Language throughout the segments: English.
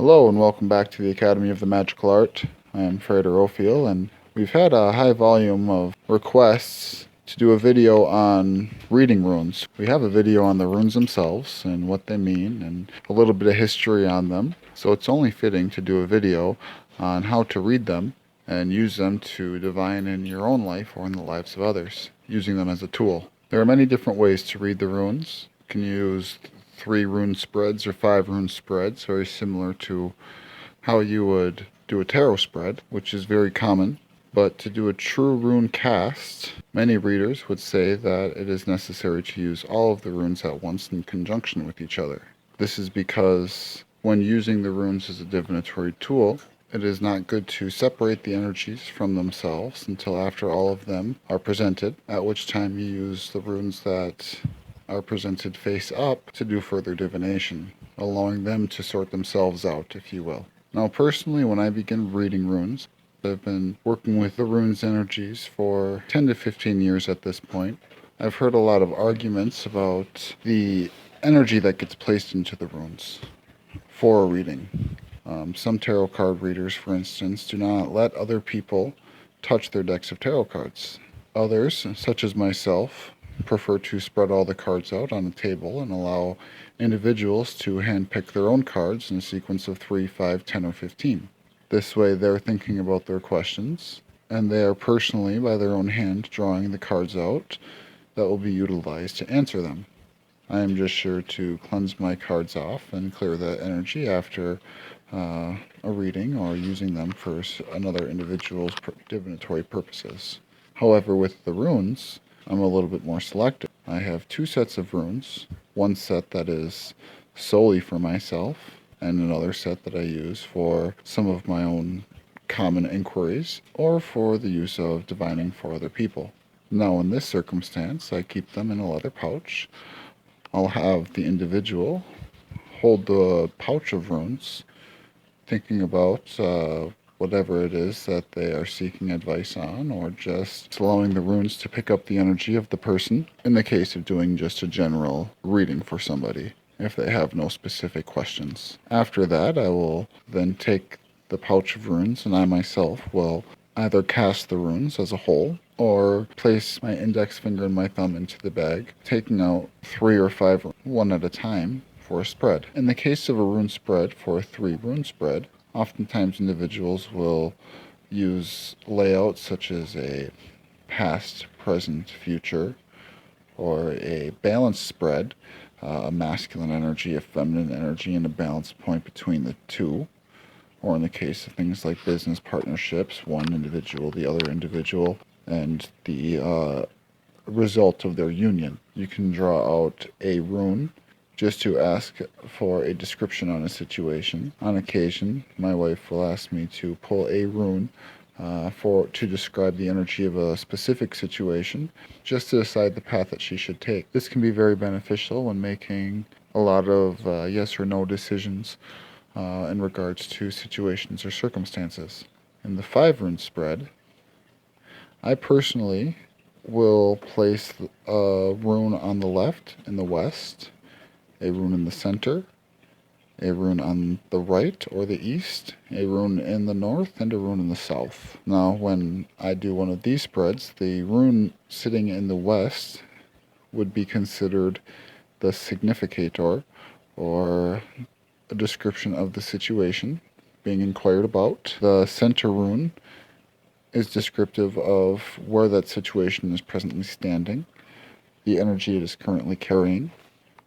Hello and welcome back to the Academy of the Magical Art. I am Frater Ophiel, and we've had a high volume of requests to do a video on reading runes. We have a video on the runes themselves and what they mean and a little bit of history on them, so it's only fitting to do a video on how to read them and use them to divine in your own life or in the lives of others, using them as a tool. There are many different ways to read the runes. You can use 3 rune spreads or 5 rune spreads, very similar to how you would do a tarot spread, which is very common. But to do a true rune cast, many readers would say that it is necessary to use all of the runes at once in conjunction with each other. This is because when using the runes as a divinatory tool, it is not good to separate the energies from themselves until after all of them are presented, at which time you use the runes that are presented face up to do further divination, allowing them to sort themselves out, if you will. Now, personally, when I begin reading runes, I've been working with the runes energies for 10 to 15 years at this point. I've heard a lot of arguments about the energy that gets placed into the runes for a reading. Some tarot card readers, for instance, do not let other people touch their decks of tarot cards. Others, such as myself, prefer to spread all the cards out on a table and allow individuals to handpick their own cards in a sequence of 3, 5, 10, or 15. This way they're thinking about their questions, and they are personally, by their own hand, drawing the cards out that will be utilized to answer them. I am just sure to cleanse my cards off and clear that energy after a reading or using them for another individual's divinatory purposes. However, with the runes, I'm a little bit more selective. I have 2 sets of runes, one set that is solely for myself, and another set that I use for some of my own common inquiries, or for the use of divining for other people. Now, in this circumstance, I keep them in a leather pouch. I'll have the individual hold the pouch of runes, thinking about whatever it is that they are seeking advice on, or just allowing the runes to pick up the energy of the person, in the case of doing just a general reading for somebody, if they have no specific questions. After that, I will then take the pouch of runes, and I myself will either cast the runes as a whole, or place my index finger and my thumb into the bag, taking out 3 or 5, one at a time, for a spread. In the case of a rune spread, for a 3 rune spread, oftentimes individuals will use layouts such as a past, present, future, or a balanced spread, a masculine energy, a feminine energy, and a balance point between the two. Or in the case of things like business partnerships, one individual, the other individual, and the result of their union. You can draw out a rune just to ask for a description on a situation. On occasion, my wife will ask me to pull a rune to describe the energy of a specific situation, just to decide the path that she should take. This can be very beneficial when making a lot of yes or no decisions in regards to situations or circumstances. In the 5 rune spread, I personally will place a rune on the left in the west, a rune in the center, a rune on the right or the east, a rune in the north, and a rune in the south. Now, when I do one of these spreads, the rune sitting in the west would be considered the significator, or a description of the situation being inquired about. The center rune is descriptive of where that situation is presently standing, the energy it is currently carrying,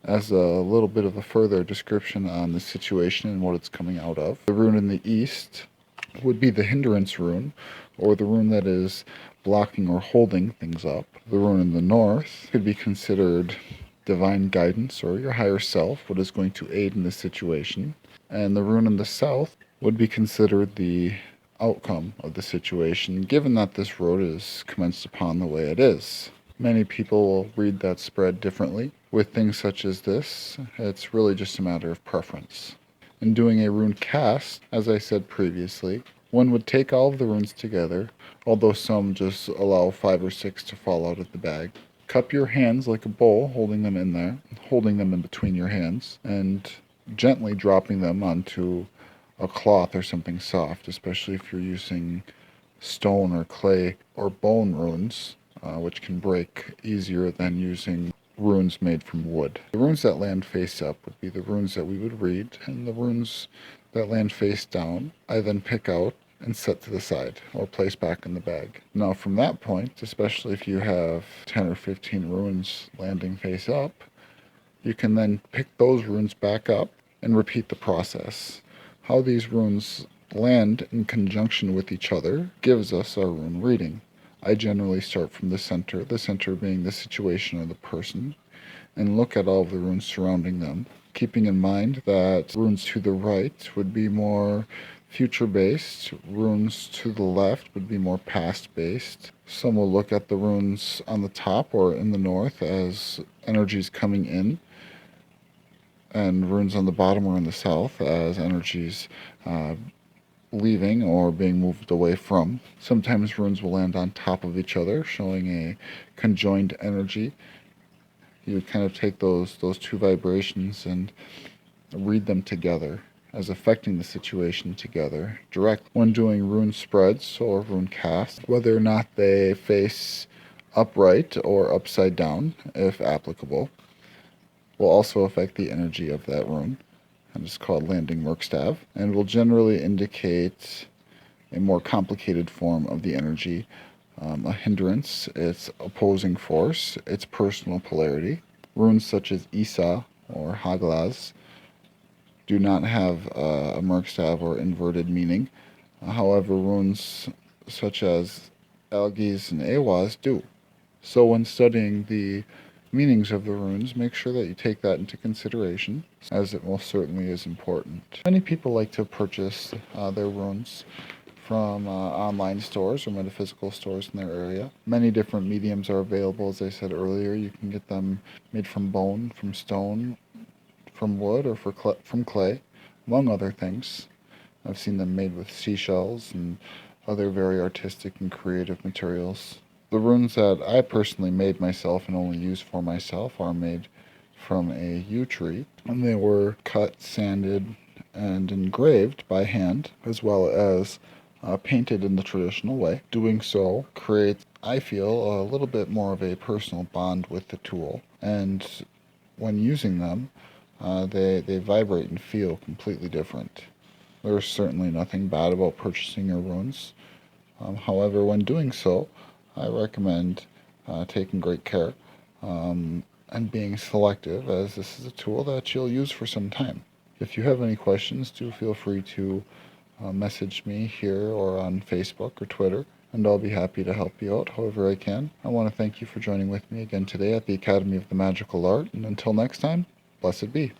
as a little bit of a further description on the situation and what it's coming out of. The rune in the east would be the hindrance rune, or the rune that is blocking or holding things up. The rune in the north could be considered divine guidance or your higher self, what is going to aid in this situation. And the rune in the south would be considered the outcome of the situation, given that this road is commenced upon the way it is. Many people will read that spread differently. With things such as this, it's really just a matter of preference. In doing a rune cast, as I said previously, one would take all of the runes together, although some just allow 5 or 6 to fall out of the bag. Cup your hands like a bowl, holding them in there, holding them in between your hands, and gently dropping them onto a cloth or something soft, especially if you're using stone or clay or bone runes, which can break easier than using runes made from wood. The runes that land face up would be the runes that we would read, and the runes that land face down I then pick out and set to the side or place back in the bag. Now from that point, especially if you have 10 or 15 runes landing face up, you can then pick those runes back up and repeat the process. How these runes land in conjunction with each other gives us our rune reading. I generally start from the center being the situation or the person, and look at all of the runes surrounding them, keeping in mind that runes to the right would be more future-based, runes to the left would be more past-based. Some will look at the runes on the top or in the north as energies coming in, and runes on the bottom or in the south as energies leaving or being moved away from. Sometimes runes will land on top of each other, showing a conjoined energy. You would kind of take those two vibrations and read them together as affecting the situation together direct. When doing rune spreads or rune casts, whether or not they face upright or upside down, if applicable, will also affect the energy of that rune, and it's called landing Merkstav, and will generally indicate a more complicated form of the energy, a hindrance, its opposing force, its personal polarity. Runes such as Isa or Haglaz do not have a Merkstav or inverted meaning. However, runes such as Algiz and Awaz do. So when studying the meanings of the runes, make sure that you take that into consideration, as it most certainly is important. Many people like to purchase their runes from online stores or metaphysical stores in their area. Many different mediums are available, as I said earlier. You can get them made from bone, from stone, from wood, or from clay, among other things. I've seen them made with seashells and other very artistic and creative materials. The runes that I personally made myself and only use for myself are made from a yew tree, and they were cut, sanded, and engraved by hand, as well as painted in the traditional way. Doing so creates, I feel, a little bit more of a personal bond with the tool, and when using them, they vibrate and feel completely different. There's certainly nothing bad about purchasing your runes. However, when doing so, I recommend taking great care and being selective, as this is a tool that you'll use for some time. If you have any questions, do feel free to message me here or on Facebook or Twitter, and I'll be happy to help you out however I can. I want to thank you for joining with me again today at the Academy of the Magical Art, and until next time, blessed be.